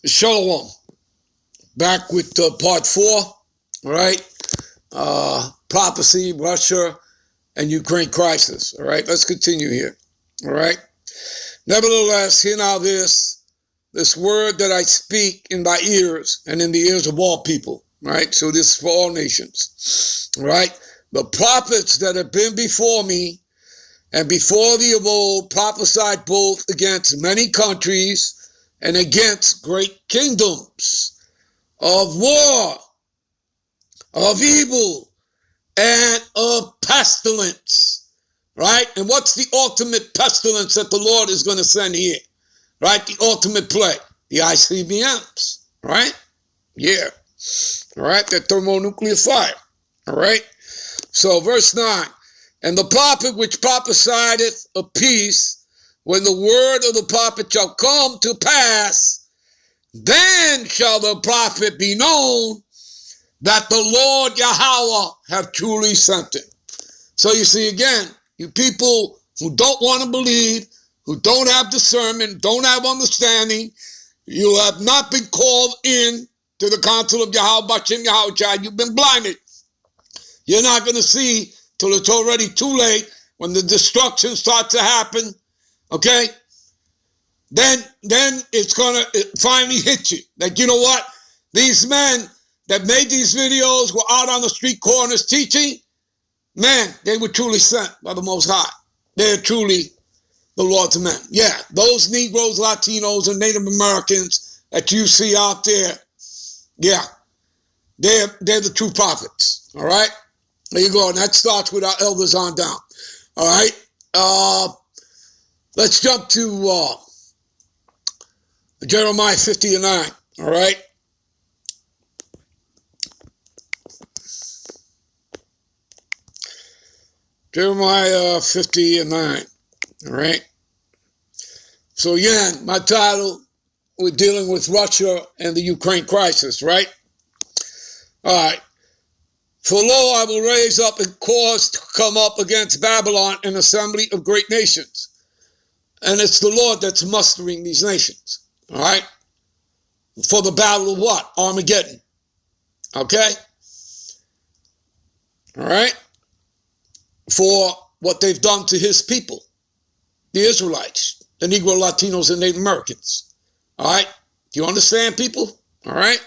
Shalom. Back with part 4, all right? Prophecy, Russia, and Ukraine crisis, all right? Let's continue here, all right? Nevertheless, hear now this word that I speak in thy ears and in the ears of all people, right? So this is for all nations, all right? The prophets that have been before me and before thee of old prophesied both against many countries and against great kingdoms of war, of evil, and of pestilence, right? And what's the ultimate pestilence that the Lord is going to send here, right? The ultimate plague, the ICBMs, right? Yeah, all right, that thermonuclear fire, all right? So verse 9, and the prophet which prophesieth of peace, when the word of the prophet shall come to pass, then shall the prophet be known that the Lord Yahweh have truly sent him. So you see again, you people who don't want to believe, who don't have discernment, don't have understanding, you have not been called in to the counsel of Yahweh Bashim Yahweh. You've been blinded. You're not going to see till it's already too late when the destruction starts to happen. Okay? Then it's going to finally hit you. Like, you know what? These men that made these videos were out on the street corners teaching. Man, they were truly sent by the Most High. They're truly the Lord's men. Yeah, those Negroes, Latinos, and Native Americans that you see out there, yeah, they're the true prophets. All right? There you go. And that starts with our elders on down. All right? Let's jump to Jeremiah 50:9. All right? Jeremiah 50:9. All right? So again, my title, we're dealing with Russia and the Ukraine crisis, right? All right. For lo, I will raise up and cause to come up against Babylon an assembly of great nations. And it's the Lord that's mustering these nations. All right? For the battle of what? Armageddon. Okay? All right? For what they've done to his people, the Israelites, the Negro, Latinos, and Native Americans. All right? Do you understand, people? All right?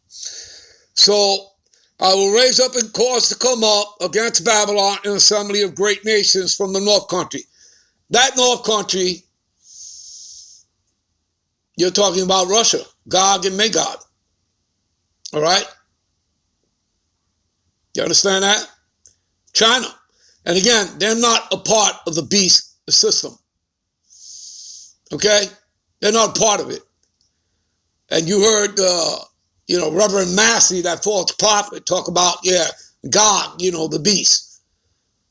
So, I will raise up and cause to come up against Babylon an assembly of great nations from the north country. That north country, you're talking about Russia, Gog and Magog. All right? You understand that? China. And again, they're not a part of the beast system. Okay? They're not a part of it. And you heard, Reverend Massey, that false prophet, talk about, Gog, the beast.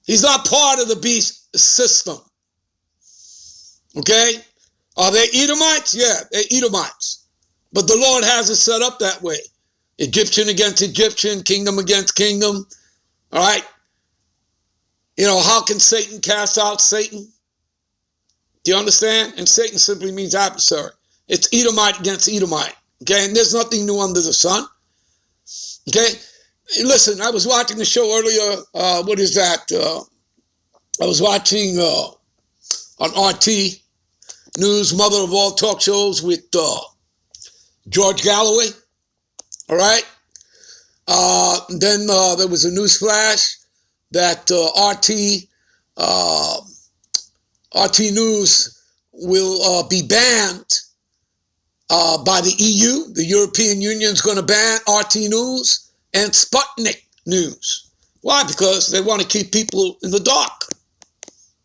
He's not part of the beast system. Okay? Are they Edomites? Yeah, they're Edomites. But the Lord has it set up that way. Egyptian against Egyptian, kingdom against kingdom. All right? How can Satan cast out Satan? Do you understand? And Satan simply means adversary. It's Edomite against Edomite. Okay? And there's nothing new under the sun. Okay? Listen, I was watching the show earlier. What is that? I was watching on RT News, mother of all talk shows, with George Galloway. All right? Then there was a news flash that RT News will be banned by the EU. The European Union is going to ban RT News and Sputnik News. Why? Because they want to keep people in the dark.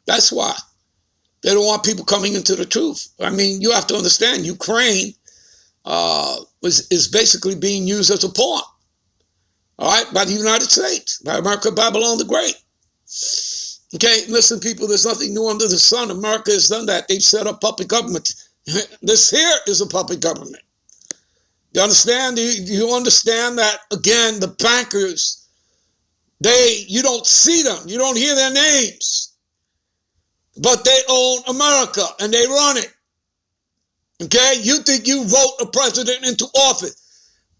That's why. They don't want people coming into the truth. I mean, you have to understand, Ukraine is basically being used as a pawn. All right, by the United States, by America, Babylon the Great. Okay, listen, people, there's nothing new under the sun. America has done that. They've set up puppet government. This here is a puppet government. You understand? You understand that, again, the bankers, you don't see them. You don't hear their names. But they own America, and they run it. Okay? You think you vote a president into office.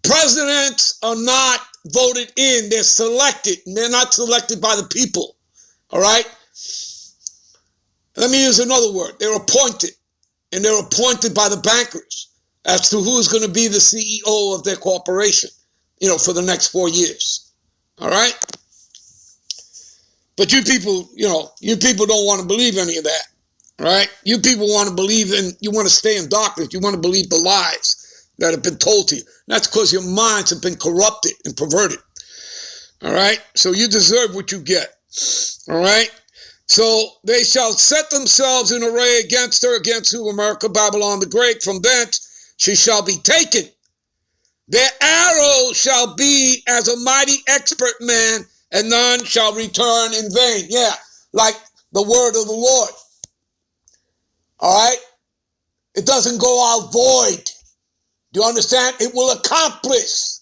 Presidents are not voted in. They're selected, and they're not selected by the people. All right? Let me use another word. They're appointed, and they're appointed by the bankers as to who's going to be the CEO of their corporation, for the next 4 years. All right? But you people don't want to believe any of that. All right? You people want to believe you want to stay in darkness. You want to believe the lies that have been told to you. That's because your minds have been corrupted and perverted. All right? So you deserve what you get. All right? So they shall set themselves in array against her, against who? America, Babylon the Great. From thence she shall be taken. Their arrow shall be as a mighty expert man, and none shall return in vain. Yeah, like the word of the Lord. All right? It doesn't go out void. Do you understand? It will accomplish.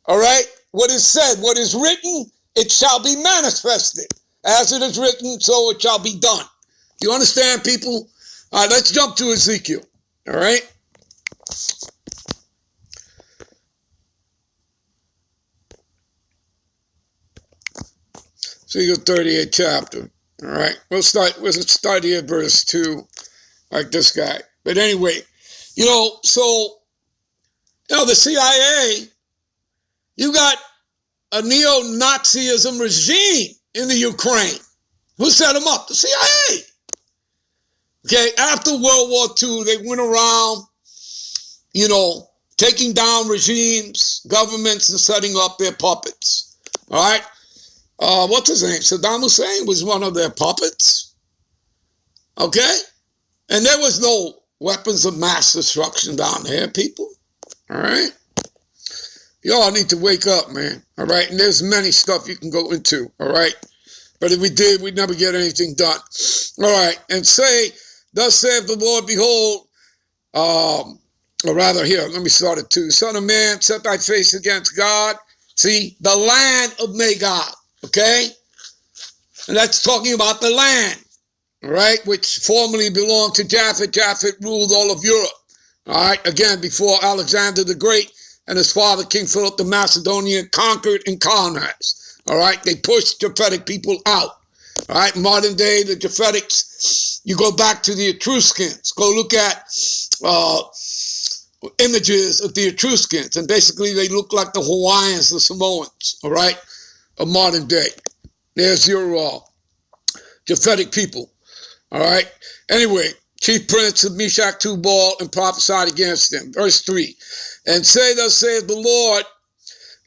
All right? What is said, what is written, it shall be manifested. As it is written, so it shall be done. You understand, people? All right, let's jump to Ezekiel. All right? Ezekiel 38th chapter. All right? We'll start here at verse 2, like this guy. But anyway, the CIA, you got a neo-Nazism regime in the Ukraine. Who set them up? The CIA. Okay, after World War II, they went around, taking down regimes, governments, and setting up their puppets. All right? What's his name? Saddam Hussein was one of their puppets. Okay? And there was no weapons of mass destruction down there, people. All right? Y'all need to wake up, man. All right? And there's many stuff you can go into. All right? But if we did, we'd never get anything done. All right. And say, thus saith the Lord, behold, or rather here, let me start at 2. Son of man, set thy face against God. See, the land of Magog. Okay? And that's talking about the land. All right? Which formerly belonged to Japhet. Japhet ruled all of Europe. All right? Again, before Alexander the Great and his father, King Philip the Macedonian, conquered and colonized. All right, they pushed Japhetic people out. All right, modern day, the Japhetics, you go back to the Etruscans. Go look at images of the Etruscans, and basically they look like the Hawaiians, the Samoans, all right, of modern day. There's your Japhetic people, all right. Anyway, chief prince of Meshach, Tubal, and prophesied against them. Verse 3, and say, thus saith the Lord,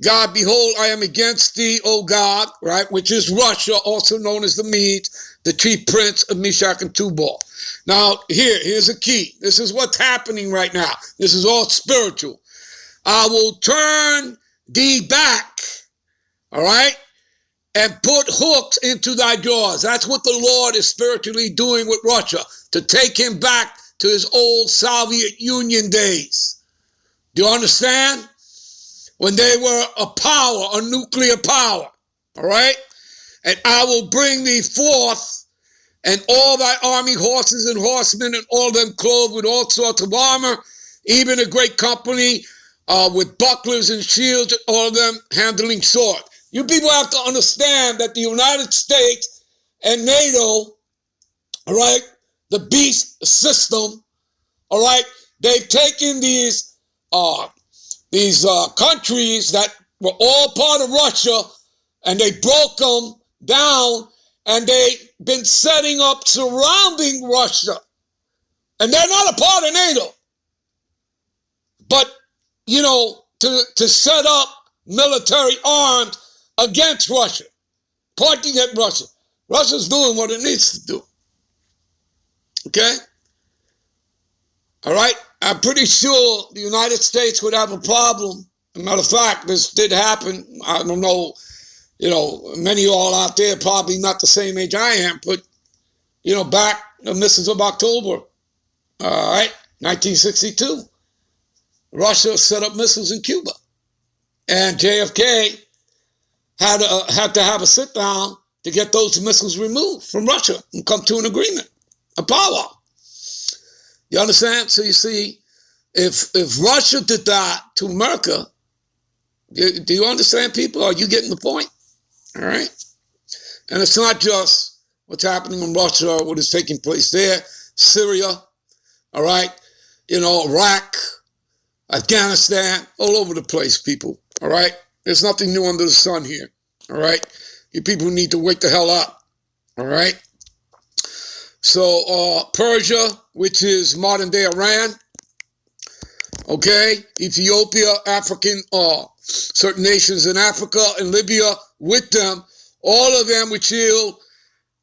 God, behold, I am against thee, O God, right, which is Russia, also known as the Medes, the chief prince of Meshach and Tubal. Now, here's a key. This is what's happening right now. This is all spiritual. I will turn thee back, all right, and put hooks into thy jaws. That's what the Lord is spiritually doing with Russia, to take him back to his old Soviet Union days. Do you understand? When they were a power, a nuclear power, all right? And I will bring thee forth, and all thy army horses and horsemen, and all them clothed with all sorts of armor, even a great company with bucklers and shields, all of them handling sword. You people have to understand that the United States and NATO, all right, the beast system, all right, they've taken these countries that were all part of Russia, and they broke them down, and they've been setting up surrounding Russia. And they're not a part of NATO. But, to set up military arms against Russia, pointing at Russia. Russia's doing what it needs to do. Okay? All right? I'm pretty sure the United States would have a problem. As a matter of fact, this did happen. I don't know, many of y'all out there probably not the same age I am, but, back the missiles of October, all right, 1962, Russia set up missiles in Cuba. And JFK had to have a sit down to get those missiles removed from Russia and come to an agreement, a powwow. You understand? So you see, if Russia did that to America, do you understand, people? Are you getting the point? All right? And it's not just what's happening in Russia, what is taking place there, Syria, all right? Iraq, Afghanistan, all over the place, people, all right? There's nothing new under the sun here, all right? You people need to wake the hell up, all right? So Persia, which is modern-day Iran, okay? Ethiopia, African, certain nations in Africa and Libya with them, all of them with shield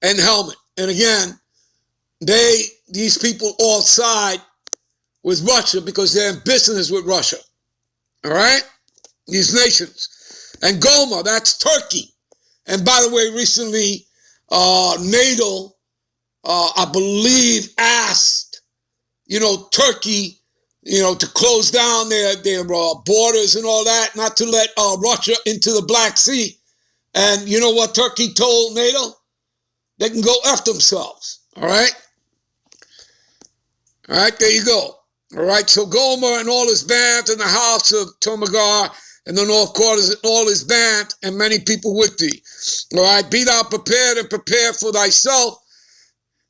and helmet. And again, these people all side with Russia because they're in business with Russia. All right? These nations. And Goma, that's Turkey. And by the way, recently, NATO, I believe, asked, Turkey, to close down their borders and all that, not to let Russia into the Black Sea. And you know what Turkey told NATO? They can go F themselves. All right? All right, there you go. All right, so Gomer and all his band in the house of Tomagar and the north quarters and all his band and many people with thee. All right, be thou prepared and prepare for thyself,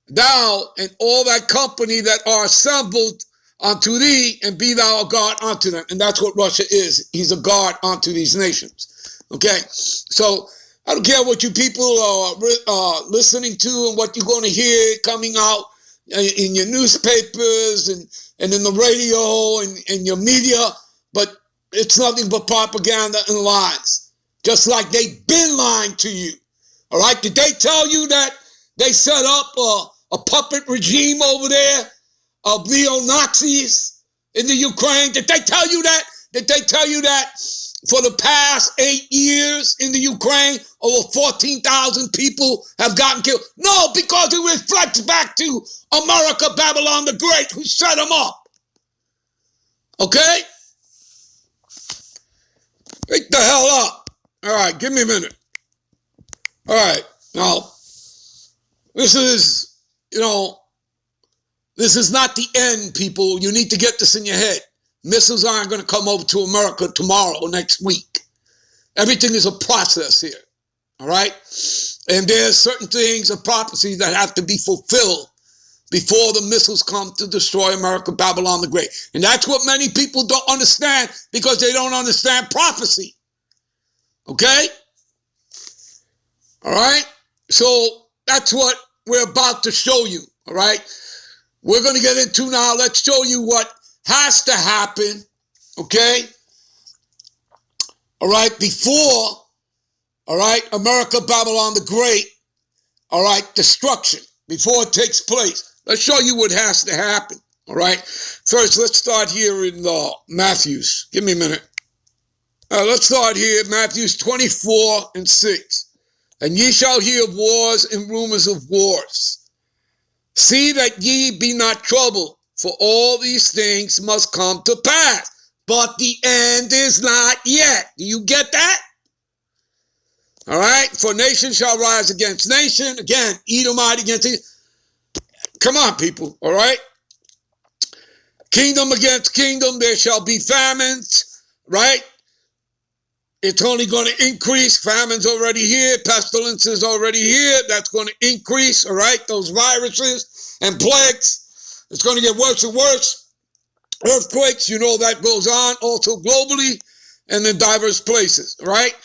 thou and all thy company that are assembled unto thee, and be thou a God unto them. And that's what Russia is. He's a God unto these nations. Okay, so I don't care what you people are listening to and what you're going to hear coming out in your newspapers and in the radio and your media, but it's nothing but propaganda and lies. Just like they've been lying to you. All right? Did they tell you that they set up a puppet regime over there of neo-Nazis in the Ukraine? Did they tell you that? Did they tell you that for the past 8 years in the Ukraine, over 14,000 people have gotten killed? No, because it reflects back to America, Babylon the Great, who set them up. Okay? Wake the hell up. All right, give me a minute. All right, now, this is not the end, people. You need to get this in your head. Missiles aren't going to come over to America tomorrow or next week. Everything is a process here, all right? And there's certain things of prophecy that have to be fulfilled before the missiles come to destroy America, Babylon the Great. And that's what many people don't understand because they don't understand prophecy, okay? All right? So that's what we're about to show you, all right? We're going to get into now, let's show you what has to happen, okay? All right, before, all right, America, Babylon the Great, all right, destruction, before it takes place. Let's show you what has to happen, all right? First, let's start here in Matthews. Give me a minute. Let's start here, Matthews 24:6. And ye shall hear of wars and rumors of wars. See that ye be not troubled, for all these things must come to pass. But the end is not yet. Do you get that? All right? For nation shall rise against nation. Again, Edomite against Edom. Come on, people. All right? Kingdom against kingdom. There shall be famines. Right? It's only going to increase. Famine's already here. Pestilence is already here. That's going to increase. All right? Those viruses and plagues. It's going to get worse and worse. Earthquakes, that goes on also globally and in diverse places, right?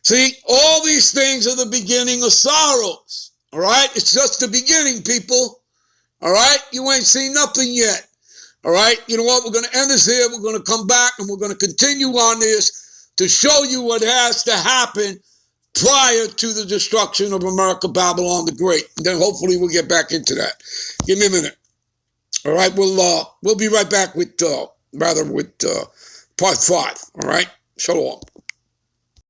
See, all these things are the beginning of sorrows, all right? It's just the beginning, people, all right? You ain't seen nothing yet, all right? You know what? We're going to end this here. We're going to come back and we're going to continue on this to show you what has to happen prior to the destruction of America, Babylon the Great. And then hopefully we'll get back into that. Give me a minute. All right, we'll be right back with part 5. All right, shalom.